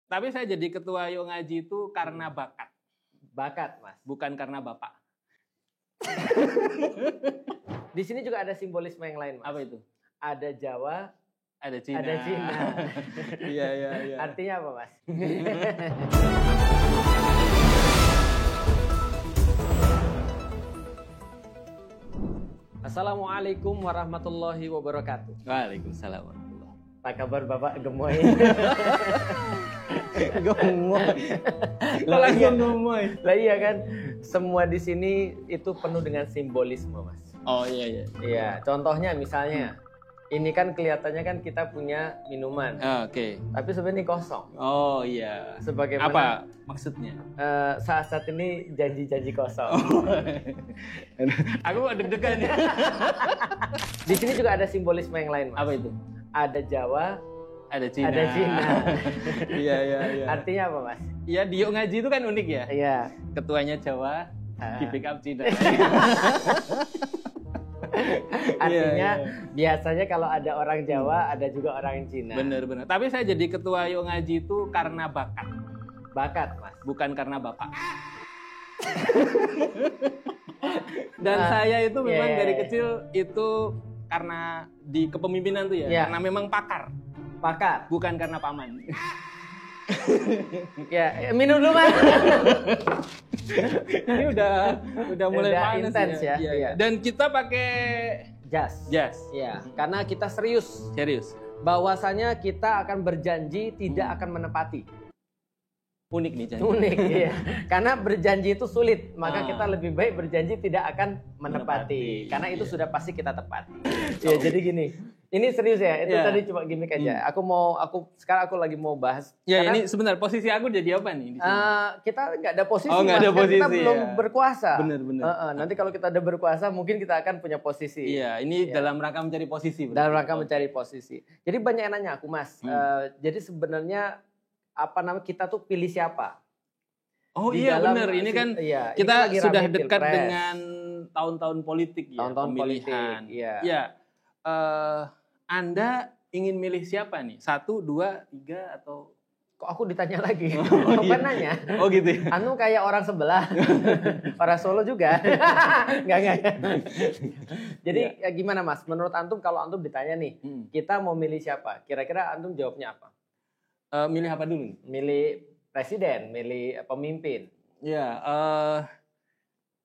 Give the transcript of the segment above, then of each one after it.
Tapi saya jadi ketua Yuk Ngaji itu karena bakat. Bakat, Mas. Bukan karena bapak. Di sini juga ada simbolisme yang lain, Mas. Apa itu? Ada Jawa, Ada Cina. ada Cina. Iya. Artinya apa, Mas? Assalamualaikum warahmatullahi wabarakatuh. Waalaikumsalam warahmatullahi. Apa kabar Bapak Gemoy? Gemoy. Langsung gemoy. Lah iya kan, semua di sini itu penuh dengan simbolisme, Mas. Oh iya. Iya, contohnya misalnya, ini kan kelihatannya kan kita punya minuman, Oke. tapi sebenarnya ini kosong. Oh iya. Sebagaimana Apa maksudnya? saat ini janji-janji kosong. Aku deg-degan ya. Di sini juga ada simbolisme yang lain, Mas. Apa itu? Ada Jawa, Ada Cina. ada Cina. Iya. Artinya apa, Mas? Iya, di Yuk Ngaji itu kan unik ya. Iya. Ketuanya Jawa, di backup Cina. Artinya Iya. biasanya kalau ada orang Jawa, ada juga orang Cina. Bener. Tapi saya jadi ketua Yuk Ngaji itu karena bakat. Bakat, Mas. Bukan karena bapak. Dan saya itu memang dari kecil itu karena di kepemimpinan tuh ya, karena memang pakar. Pakar. Bukan karena paman. Ya, minum dulu, Mas. Ini udah mulai Udah panas intens ya. Iya. Dan kita pakai Jas. jas. Ya, karena kita serius. Serius. Bahwasanya kita akan berjanji tidak akan menepati. Unik nih janji. Unik, iya. Karena berjanji itu sulit, maka kita lebih baik berjanji tidak akan menepati. Karena itu sudah pasti kita tepati. Ya, jadi gini. Ini serius ya, itu tadi cuma gimmick aja. Sekarang aku lagi mau bahas. Ya, ini sebentar, posisi aku jadi apa nih di sini? Kita nggak ada posisi, nggak ada Mas. posisi, Kita belum ya. berkuasa. Bener. Nanti kalau kita udah berkuasa, mungkin kita akan punya posisi. Iya, ini dalam rangka mencari posisi. Dalam rangka mencari posisi. Jadi banyak yang nanya aku, Mas. Jadi sebenarnya kita tuh pilih siapa? Oh Di iya dalam benar, ini kan kita lagi sudah rame dekat Pilpres. dengan tahun-tahun politik ya, Tahun-tahun pemilihan. politik, iya. Ya, Anda ingin milih siapa nih? 1, 2, 3 atau? Kok aku ditanya lagi? Oh, Bukan nanya. Oh gitu ya? Anu kayak orang sebelah. Orang Solo juga. Enggak. Jadi ya gimana, Mas? Menurut Antum, kalau Antum ditanya nih, kita mau milih siapa? Kira-kira Antum jawabnya apa? Milih apa dulu nih? Milih presiden, milih pemimpin. Ya,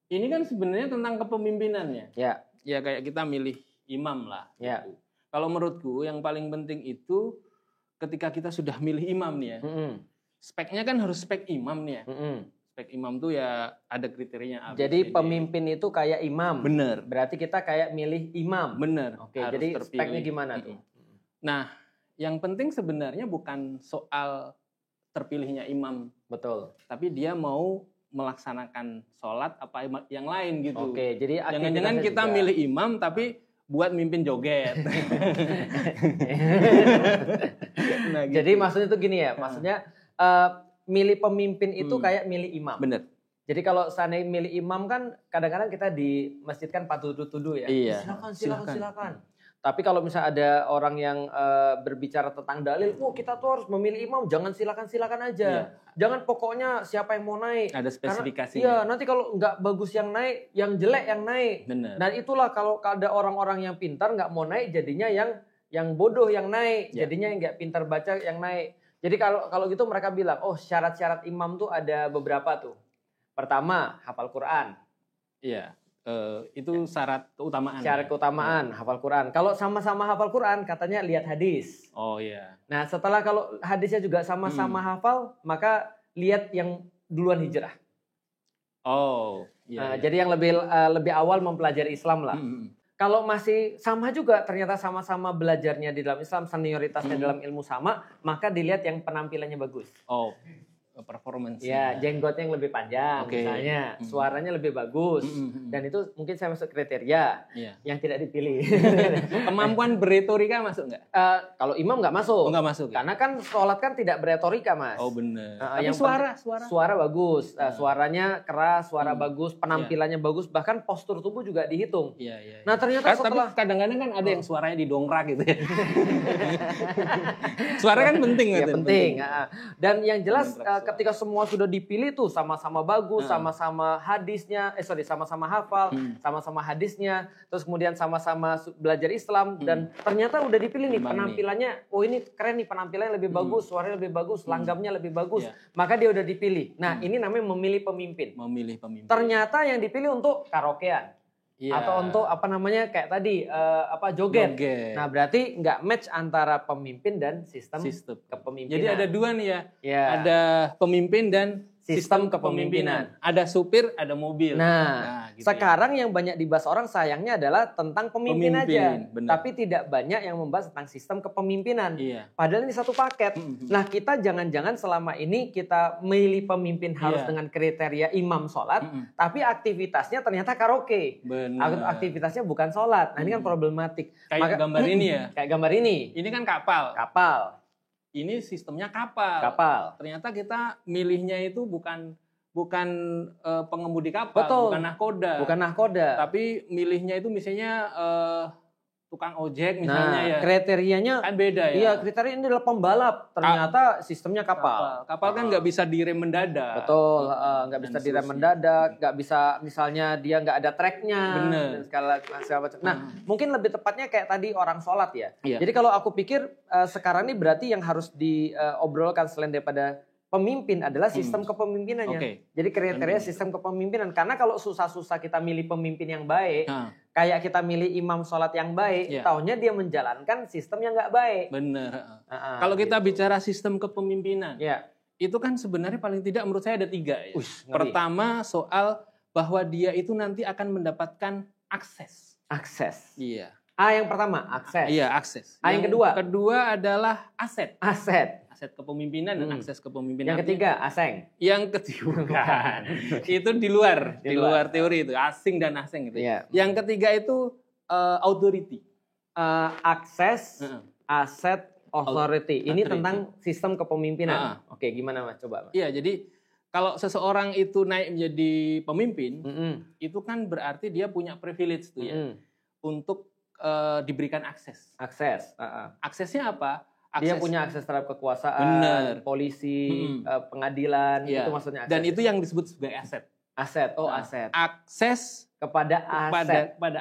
ini kan sebenarnya tentang kepemimpinan ya. Ya. Ya kayak kita milih imam lah. Ya. Gitu. Kalau menurutku yang paling penting itu ketika kita sudah milih imam nih ya. Speknya kan harus spek imam nih ya. Spek imam tuh ya ada kriterianya. Jadi pemimpin itu kayak imam. Bener. Berarti kita kayak milih imam. Bener. Oke, jadi speknya gimana tuh? Nah, yang penting sebenarnya bukan soal terpilihnya imam. Betul. Tapi dia mau melaksanakan sholat apa yang lain gitu. Oke, jadi jangan-jangan kita juga milih imam tapi buat mimpin joget. Nah, gitu. Jadi maksudnya itu gini ya, maksudnya milih pemimpin itu kayak milih imam. Bener. Jadi kalau seandainya milih imam kan kadang-kadang kita di masjid kan patuh-tuduh ya. Iya. Silakan. Tapi kalau misalnya ada orang yang berbicara tentang dalil, kita tuh harus memilih imam, jangan silakan aja. Iya. Jangan pokoknya siapa yang mau naik. Ada spesifikasinya. Iya, nanti kalau nggak bagus yang naik, yang jelek yang naik. Bener. Dan itulah kalau ada orang-orang yang pintar nggak mau naik, jadinya yang bodoh yang naik, jadinya yang nggak pintar baca yang naik. Jadi kalau gitu mereka bilang, syarat-syarat imam tuh ada beberapa tuh. Pertama, hafal Quran. Iya. Itu syarat keutamaan. Syarat keutamaan, hafal Quran. Kalau sama-sama hafal Quran, katanya lihat hadis. Oh iya. Nah, setelah kalau hadisnya juga sama-sama hafal, maka lihat yang duluan hijrah. Oh, iya. Jadi yang lebih awal mempelajari Islam lah. Kalau masih sama juga, ternyata sama-sama belajarnya di dalam Islam, senioritasnya dalam ilmu sama, maka dilihat yang penampilannya bagus. Oh. performance. Ya, jenggotnya yang lebih panjang misalnya, suaranya lebih bagus. Dan itu mungkin saya masuk kriteria yang tidak dipilih. Kemampuan beretorika masuk nggak? Kalau imam nggak masuk. Nggak masuk. Karena kan sholat kan tidak beretorika, Mas. Oh benar. Tapi yang suara bagus, suaranya keras, suara bagus, penampilannya bagus, bahkan postur tubuh juga dihitung. Iya. Nah ternyata setelah tapi kadang-kadang kan ada yang suaranya didongkrak gitu ya. Suara kan penting ya, gitu. Penting. Dan yang jelas ketika semua sudah dipilih tuh sama-sama bagus, sama-sama hadisnya, sama-sama hafal, sama-sama hadisnya, terus kemudian sama-sama belajar Islam dan ternyata udah dipilih nih penampilannya. Oh ini keren nih penampilannya lebih bagus, suaranya lebih bagus, langgamnya lebih bagus. Maka dia udah dipilih. Nah, ini namanya memilih pemimpin. Ternyata yang dipilih untuk karaokean. Atau untuk kayak tadi joget. Nah, berarti nggak match antara pemimpin dan sistem kepemimpinan. Jadi ada dua nih ya. Ada pemimpin dan sistem kepemimpinan. Ada supir, ada mobil. Nah gitu sekarang yang banyak dibahas orang sayangnya adalah tentang pemimpin aja. Bener. Tapi tidak banyak yang membahas tentang sistem kepemimpinan. Padahal ini satu paket. Nah kita jangan-jangan selama ini kita milih pemimpin harus dengan kriteria imam sholat. Tapi aktivitasnya ternyata karaoke. Aktivitasnya bukan sholat. Nah ini kan problematik. Kayak gambar ini ya. Kayak gambar ini. Ini kan kapal. Ini sistemnya kapal. Ternyata kita milihnya itu bukan pengemudi kapal, bukan nahkoda. Tapi milihnya itu misalnya tukang ojek misalnya ya. Kriterianya kan beda ya. Iya, kriteria ini adalah pembalap. Ternyata sistemnya kapal. Kapal kan nggak bisa direm mendadak. Betul, nggak bisa direm mendadak, nggak bisa misalnya dia nggak ada tracknya. Bener. Segala macam. Nah, mungkin lebih tepatnya kayak tadi orang sholat ya. Jadi kalau aku pikir sekarang ini berarti yang harus diobrolkan selain daripada pemimpin adalah sistem kepemimpinannya. Jadi kriteria sistem kepemimpinan. Karena kalau susah-susah kita milih pemimpin yang baik, kayak kita milih imam sholat yang baik, taunya dia menjalankan sistem yang nggak baik. Bener. Kalau kita bicara sistem kepemimpinan, itu kan sebenarnya paling tidak menurut saya ada 3 ya. Pertama soal bahwa dia itu nanti akan mendapatkan akses. Iya. A yang pertama, akses. Iya, akses. Yang kedua? Kedua adalah aset. Aset Kepemimpinan dan akses kepemimpinan. Yang ketiga, asing. Yang ketiga bukan. Itu di luar teori itu, asing dan asing gitu. Yang ketiga itu authority. Akses, aset, authority. Ini tentang sistem kepemimpinan. Oke, gimana Mas? Coba Mas. Iya, jadi kalau seseorang itu naik menjadi pemimpin, itu kan berarti dia punya privilege tuh ya. Untuk diberikan akses. Aksesnya apa? Dia punya akses terhadap kekuasaan, polisi, pengadilan, itu maksudnya akses. Dan itu yang disebut sebagai aset. Aset. Aset. Akses kepada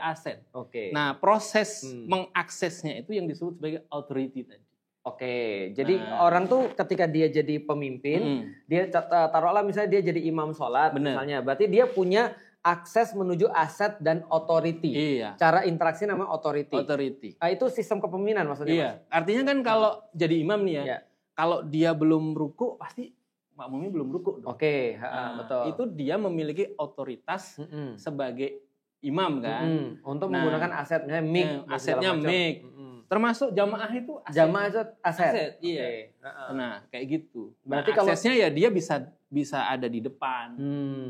aset. Oke. Nah, proses mengaksesnya itu yang disebut sebagai authority tadi. Oke, jadi orang tuh ketika dia jadi pemimpin, dia taruhlah misalnya dia jadi imam sholat, misalnya, berarti dia punya akses menuju aset dan authority. Cara interaksi namanya authority. Itu sistem kepemimpinan maksudnya. Mas? Artinya kan kalau jadi imam nih ya, kalau dia belum ruku pasti makmumnya belum ruku. Oke, betul. Itu dia memiliki otoritas sebagai imam kan. Untuk menggunakan aset, misalnya mic. Asetnya mic. Termasuk jamaah itu aset. Jamaah itu aset. Iya. Nah, kayak gitu. Berarti aksesnya ya dia bisa ada di depan.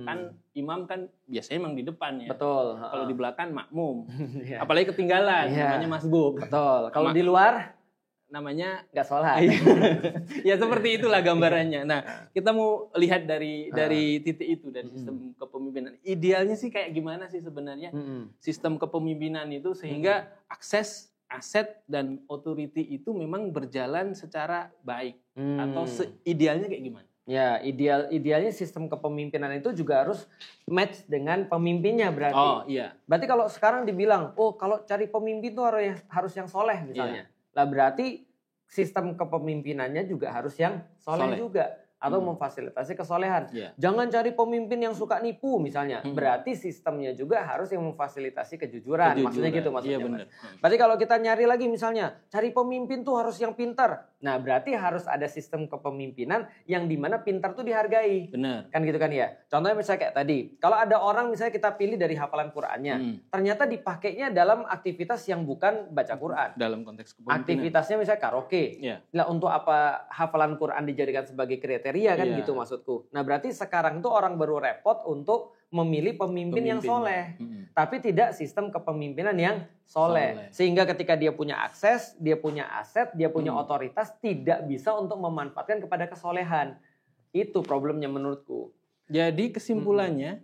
Kan imam kan biasanya emang di depan ya. Betul. Kalau di belakang makmum. Apalagi ketinggalan, namanya masbuk. Betul. Kalau di luar namanya nggak sholat. Ya seperti itulah gambarannya. Nah, kita mau lihat dari titik itu, dari sistem kepemimpinan. Idealnya sih kayak gimana sih sebenarnya sistem kepemimpinan itu sehingga akses, aset dan authority itu memang berjalan secara baik atau idealnya kayak gimana? Ya, idealnya sistem kepemimpinan itu juga harus match dengan pemimpinnya berarti. Oh, iya. Berarti kalau sekarang dibilang, kalau cari pemimpin itu harus yang soleh misalnya. Lah berarti sistem kepemimpinannya juga harus yang soleh juga. Atau memfasilitasi kesolehan. Jangan cari pemimpin yang suka nipu misalnya. Berarti sistemnya juga harus yang memfasilitasi kejujuran. Maksudnya gitu maksudnya. Mas. Berarti kalau kita nyari lagi misalnya, cari pemimpin tuh harus yang pintar. Nah berarti harus ada sistem kepemimpinan yang dimana pintar tuh dihargai. Benar. Kan gitu kan ya. Contohnya misalnya kayak tadi. Kalau ada orang misalnya kita pilih dari hafalan Qur'annya. Ternyata dipakainya dalam aktivitas yang bukan baca Qur'an. Dalam konteks kepemimpinan. Aktivitasnya misalnya karaoke. Nah untuk apa hafalan Qur'an dijadikan sebagai kriteria? kriteria kan Iya. gitu maksudku. Nah berarti sekarang tuh orang baru repot untuk memilih pemimpin yang soleh. Tapi tidak sistem kepemimpinan yang soleh. Sehingga ketika dia punya akses, dia punya aset, dia punya otoritas, tidak bisa untuk memanfaatkan kepada kesolehan. Itu problemnya menurutku. Jadi kesimpulannya,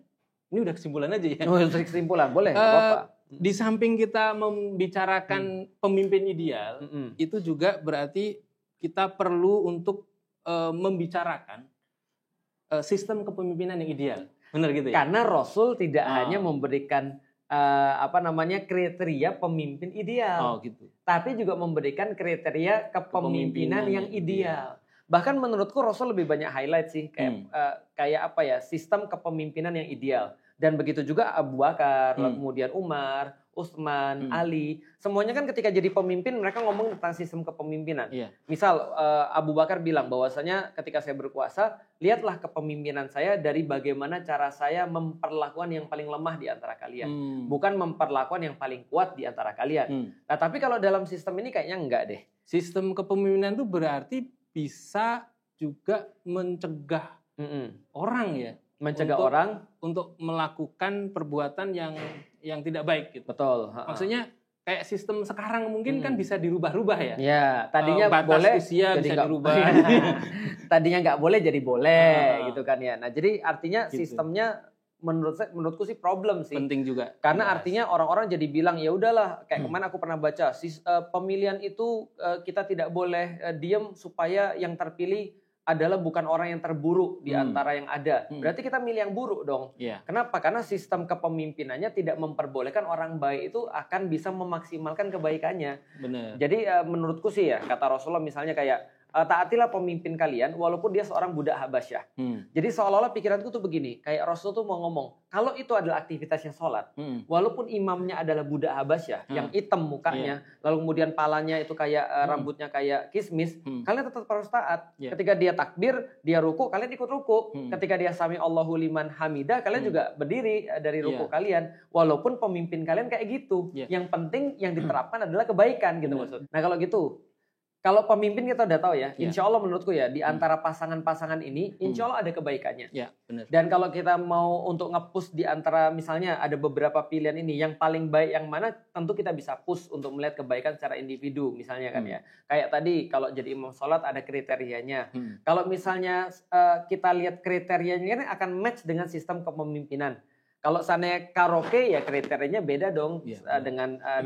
ini udah kesimpulan aja ya. Oh, kesimpulan, boleh, nggak apa-apa. Di samping kita membicarakan pemimpin ideal, itu juga berarti kita perlu untuk membicarakan sistem kepemimpinan yang ideal. Benar gitu ya? Karena Rasul tidak hanya memberikan kriteria pemimpin ideal, gitu. tapi juga memberikan kriteria kepemimpinan yang ideal. Bahkan menurutku Rasul lebih banyak highlight sih kayak sistem kepemimpinan yang ideal. Dan begitu juga Abu Bakar, kemudian Umar, Utsman, Ali, semuanya kan ketika jadi pemimpin mereka ngomong tentang sistem kepemimpinan. Misal Abu Bakar bilang bahwasanya ketika saya berkuasa, lihatlah kepemimpinan saya dari bagaimana cara saya memperlakukan yang paling lemah di antara kalian, bukan memperlakukan yang paling kuat di antara kalian. Nah, tapi kalau dalam sistem ini kayaknya enggak deh. Sistem kepemimpinan itu berarti bisa juga mencegah orang ya. Mencegah orang untuk melakukan perbuatan yang tidak baik gitu. Betul. Maksudnya kayak sistem sekarang mungkin kan bisa dirubah-rubah ya. Ya, tadinya batas boleh usia bisa dirubah. Tadinya nggak boleh jadi boleh gitu kan ya. Nah, jadi artinya gitu. Sistemnya menurutku sih problem sih. Penting juga. Karena artinya orang-orang jadi bilang ya udahlah kayak kemarin aku pernah baca pemilihan itu kita tidak boleh diam supaya yang terpilih adalah bukan orang yang terburuk di antara yang ada. Berarti kita milih yang buruk dong. Kenapa? Karena sistem kepemimpinannya tidak memperbolehkan orang baik itu akan bisa memaksimalkan kebaikannya. Benar. Jadi menurutku sih ya, kata Rasulullah misalnya kayak taatilah pemimpin kalian walaupun dia seorang budak Habasyah. Jadi seolah-olah pikiranku tuh begini, kayak Rasul tuh mau ngomong, kalau itu adalah aktivitasnya sholat, walaupun imamnya adalah budak Habasyah yang hitam mukanya, lalu kemudian palanya itu kayak rambutnya kayak kismis, kalian tetap harus taat. Ketika dia takbir, dia ruku, kalian ikut ruku. Ketika dia sami Allahu liman hamidah, kalian juga berdiri dari ruku kalian, walaupun pemimpin kalian kayak gitu. Yang penting yang diterapkan adalah kebaikan gitu maksud. Nah kalau gitu, kalau pemimpin kita udah tahu ya, insya Allah menurutku ya di antara pasangan-pasangan ini, insya Allah ada kebaikannya. Benar. Dan kalau kita mau untuk nge-push di antara misalnya ada beberapa pilihan ini, yang paling baik yang mana, tentu kita bisa push untuk melihat kebaikan secara individu misalnya kan ya. Kayak tadi kalau jadi imam sholat ada kriterianya. Kalau misalnya kita lihat kriterianya ini akan match dengan sistem kepemimpinan. Kalau sana karaoke ya kriterianya beda dong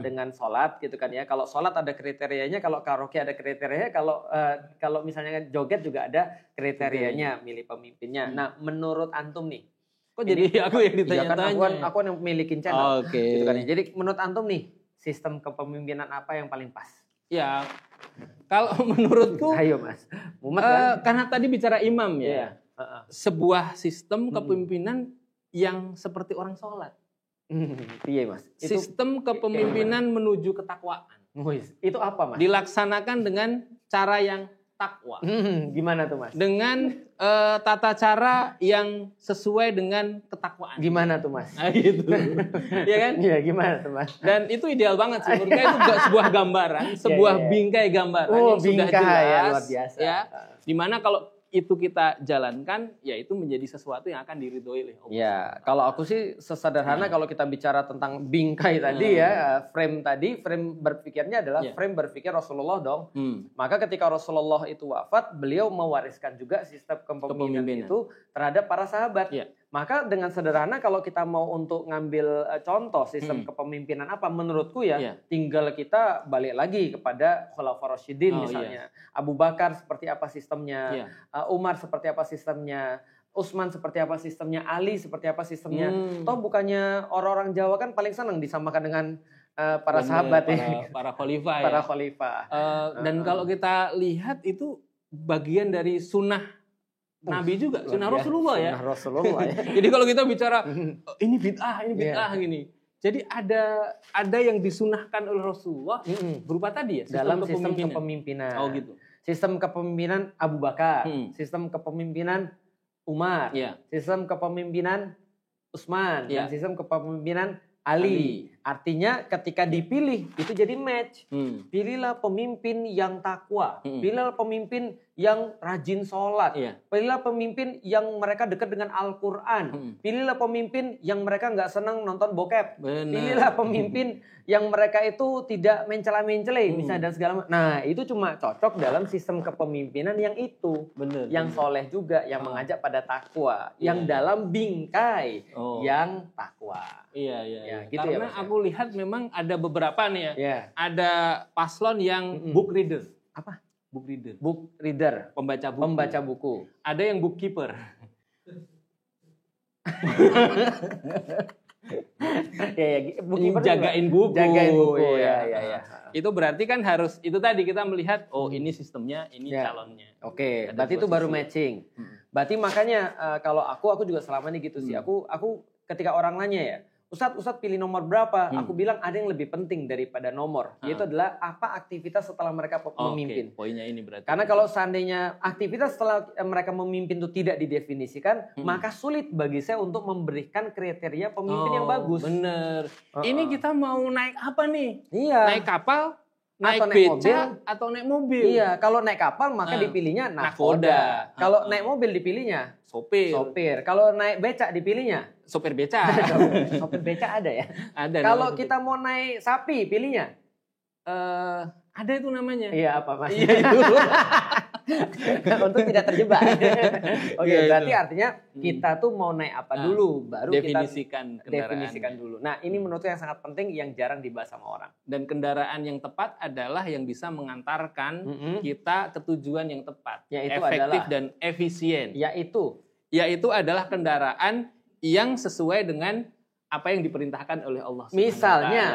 dengan sholat gitu kan ya. Kalau sholat ada kriterianya, kalau karaoke ada kriterianya, kalau misalnya joget juga ada kriterianya milih pemimpinnya. Nah menurut antum nih, kok jadi aku yang ditanya-tanya? Kan aku yang milikin channel. Gitu kan ya. Jadi menurut antum nih sistem kepemimpinan apa yang paling pas? Ya kalau menurutku, ayo mas, Muhammad kan? Karena tadi bicara imam ya, sebuah sistem kepemimpinan yang seperti orang sholat. Iya mas. Sistem kepemimpinan menuju ketakwaan. Itu apa mas? Dilaksanakan dengan cara yang takwa. Gimana tuh mas? Dengan tata cara yang sesuai dengan ketakwaan. Gimana tuh mas? Nah, gitu. Iya kan? Iya gimana tuh mas? Dan itu ideal banget sih. Menurut saya itu sebuah gambaran, sebuah bingkai gambaran yang sudah jelas. Ya, luar biasa. Ya, dimana kalau itu kita jalankan, ya itu menjadi sesuatu yang akan diridhoi oleh Allah. Ya, kalau aku sih sesederhana kalau kita bicara tentang bingkai tadi frame berpikirnya adalah frame berpikir Rasulullah dong. Maka ketika Rasulullah itu wafat, beliau mewariskan juga sistem kepemimpinan itu terhadap para sahabat. Maka dengan sederhana kalau kita mau untuk ngambil contoh sistem kepemimpinan apa, menurutku tinggal kita balik lagi kepada Khulafaur Rasyidin misalnya. Abu Bakar seperti apa sistemnya, Umar seperti apa sistemnya, Utsman seperti apa sistemnya, Ali seperti apa sistemnya. Toh bukannya orang-orang Jawa kan paling senang disamakan dengan para sahabat para khalifah para khalifah. Dan kalau kita lihat itu bagian dari sunnah Nabi juga, sunnah Rasulullah ya. Sunnah Rasulullah ya. Jadi kalau kita bicara ini bid'ah gini. Jadi ada yang disunahkan oleh Rasulullah berupa tadi ya, dalam sistem kepemimpinan. Oh gitu. Sistem kepemimpinan Abu Bakar, sistem kepemimpinan Umar, sistem kepemimpinan Utsman, dan sistem kepemimpinan Ali. Artinya ketika dipilih itu jadi match. Hmm. Pilihlah pemimpin yang takwa. Hmm. Pilihlah pemimpin yang rajin sholat. Iya. Pilihlah pemimpin yang mereka dekat dengan Al-Quran. Pilihlah pemimpin yang mereka nggak senang nonton bokep. Benar. Pilihlah pemimpin yang mereka itu tidak mencela-mencela misalnya dan segala macam. Nah itu cuma cocok dalam sistem kepemimpinan yang itu. Benar. Yang soleh juga, yang mengajak pada takwa. Yang dalam bingkai yang takwa. Iya. Ya, gitu Karena ya, Mas, aku lihat memang ada beberapa nih ya. Ya. Ada paslon yang book reader. Apa? Book reader. Book reader. Pembaca buku. Pembaca buku. Ada yang bookkeeper. Bookkeeper Jagain buku. Jagain buku. Iya. Ya. Itu berarti kan harus, itu tadi kita melihat, oh ini sistemnya, ini calonnya. Oke, Ada berarti dua itu baru sisi. matching. Berarti makanya kalau aku juga selama ini gitu sih. Aku ketika orang nanya ya, Ustadz pilih nomor berapa? Aku bilang ada yang lebih penting daripada nomor. Yaitu adalah apa aktivitas setelah mereka memimpin. Oke, poinnya ini berarti. Karena kalau seandainya aktivitas setelah mereka memimpin itu tidak didefinisikan, maka sulit bagi saya untuk memberikan kriteria pemimpin yang bagus. Bener. Ini kita mau naik apa nih? Iya. Naik kapal, naik Atau naik beca, mobil. atau naik mobil? Iya, kalau naik kapal maka dipilihnya Nakoda. nakoda. Kalau naik mobil dipilihnya Sopir. sopir. Kalau naik becak dipilihnya Sopir beca. sopir becak ada ya. Ada. Kalau namanya kita mau naik sapi pilihnya ada itu namanya. iya apa Mas? Iya itu. Untuk tidak terjebak. Oke, Iya, berarti itu. artinya kita tuh mau naik apa dulu baru Definisikan kita kendaraan. definisikan dulu. Nah, ini menurutku yang sangat penting yang jarang dibahas sama orang. Dan kendaraan yang tepat adalah yang bisa mengantarkan kita ke tujuan yang tepat, Yaitu efektif adalah- dan efisien. Yaitu adalah kendaraan yang sesuai dengan apa yang diperintahkan oleh Allah Subhanahu wa misalnya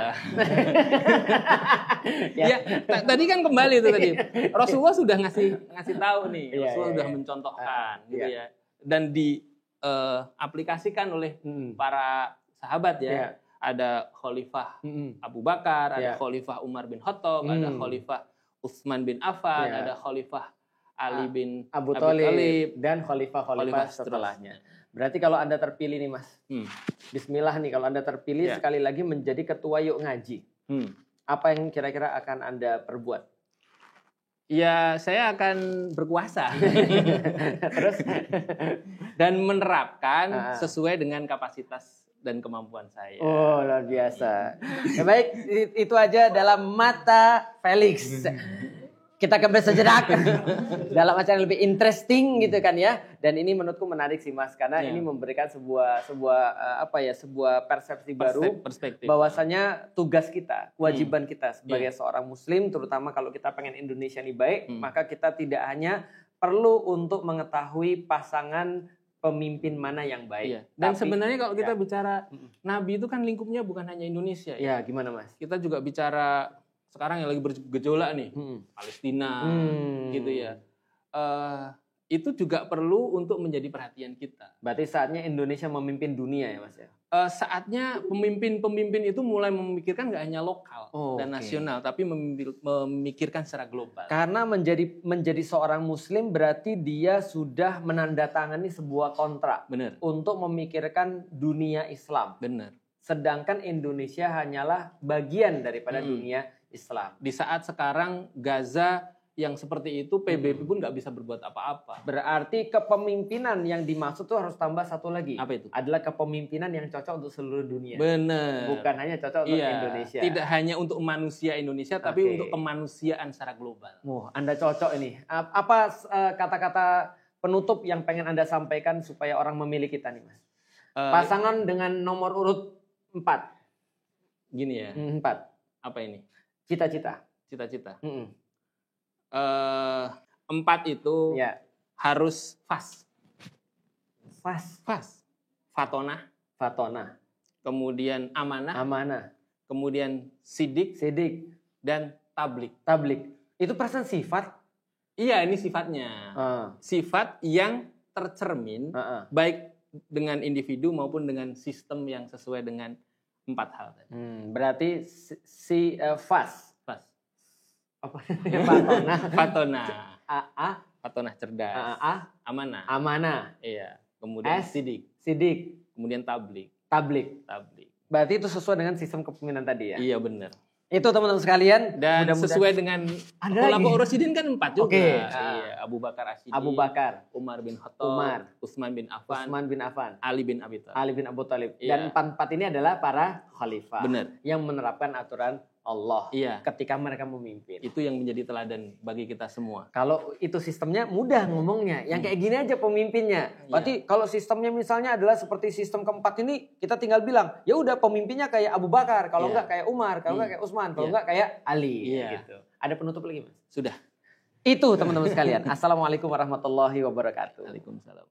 Ya, tadi kan kembali itu tadi. Rasulullah sudah ngasih tahu nih. Iya, Rasulullah iya, sudah iya. mencontohkan gitu Iya. ya. Dan diaplikasikan oleh para sahabat ya. Iya. Ada Khalifah Abu Bakar, ada Iya. Khalifah Umar bin Khattab, ada Khalifah Utsman bin Affan, Iya. ada Khalifah Ali bin Abu Abi Thalib dan khalifah Khalifah setelahnya. Berarti kalau Anda terpilih nih Mas. Bismillah nih kalau Anda terpilih Ya. sekali lagi menjadi ketua Yuk Ngaji. Apa yang kira-kira akan Anda perbuat? Ya, saya akan berkuasa Terus dan menerapkan sesuai dengan kapasitas dan kemampuan saya. oh luar biasa. Ya, baik, itu aja dalam mata Felix. Kita kembali sejenak dalam acara yang lebih interesting gitu kan ya. Dan ini menurutku menarik sih Mas karena ini memberikan sebuah persepsi baru Perspektif. bahwasanya tugas kita, kewajiban kita sebagai seorang muslim terutama kalau kita pengen Indonesia ini baik, maka kita tidak hanya perlu untuk mengetahui pasangan pemimpin mana yang baik. Iya. Dan Tapi- sebenarnya kalau kita bicara Nabi itu kan lingkupnya bukan hanya Indonesia ya. Ya, gimana Mas? Kita juga bicara sekarang yang lagi bergejolak nih, Palestina gitu ya. Itu juga perlu untuk menjadi perhatian kita. Berarti saatnya Indonesia memimpin dunia ya Mas ya? Saatnya pemimpin-pemimpin itu mulai memikirkan nggak hanya lokal dan nasional, tapi memikirkan secara global. Karena menjadi seorang muslim berarti dia sudah menandatangani sebuah kontrak Benar, untuk memikirkan dunia Islam. benar. Sedangkan Indonesia hanyalah bagian daripada dunia Islam. Di saat sekarang Gaza yang seperti itu, PBB pun nggak bisa berbuat apa-apa. Berarti kepemimpinan yang dimaksud tuh harus tambah satu lagi. Apa itu? Adalah kepemimpinan yang cocok untuk seluruh dunia. Benar. Bukan hanya cocok untuk Iya, Indonesia. tidak hanya untuk manusia Indonesia, tapi Oke. untuk kemanusiaan secara global. Anda cocok ini. Apa kata-kata penutup yang pengen Anda sampaikan supaya orang memilih kita nih Mas? Pasangan dengan nomor urut 4. Gini ya, 4. apa ini? Cita-cita. Cita-cita. Mm-mm. 4 itu Ya. harus fast. Fas. Fatonah, Fatona. kemudian amanah, Amanah. kemudian sidik, Sidik. dan tablik. Tablik. Itu perasaan sifat. Iya, ini sifatnya. Sifat yang tercermin baik dengan individu maupun dengan sistem yang sesuai dengan 4 hal tadi. Berarti fas. Fast. Apa? Fatona. Fatonah. A. Fatonah cerdas. Amanah. Amanah. Iya. Kemudian S. sidik. Sidik. Kemudian tablik. Tablik. Tablik. Berarti itu sesuai dengan sistem kepemimpinan tadi ya. Iya benar. Itu teman-teman sekalian. Dan sesuai dengan khulafaur rasyidin kan 4 juga. Oke. Iya, Abu Bakar As-Siddiq, Abu Bakar, Umar bin Khattab, Utsman bin Affan, Ali bin Abi Thalib. Dan 4 ini adalah para khalifah. Benar. Yang menerapkan aturan Allah ketika mereka memimpin. Itu yang menjadi teladan bagi kita semua. Kalau itu sistemnya mudah ngomongnya. Yang kayak gini aja pemimpinnya. Berarti kalau sistemnya misalnya adalah seperti sistem keempat ini, kita tinggal bilang, ya udah pemimpinnya kayak Abu Bakar, kalau enggak kayak Umar, kalau enggak kayak Utsman, kalau enggak kayak Ali gitu. Ada penutup lagi, Mas? Sudah. Itu teman-teman sekalian. Assalamualaikum warahmatullahi wabarakatuh. Waalaikumsalam.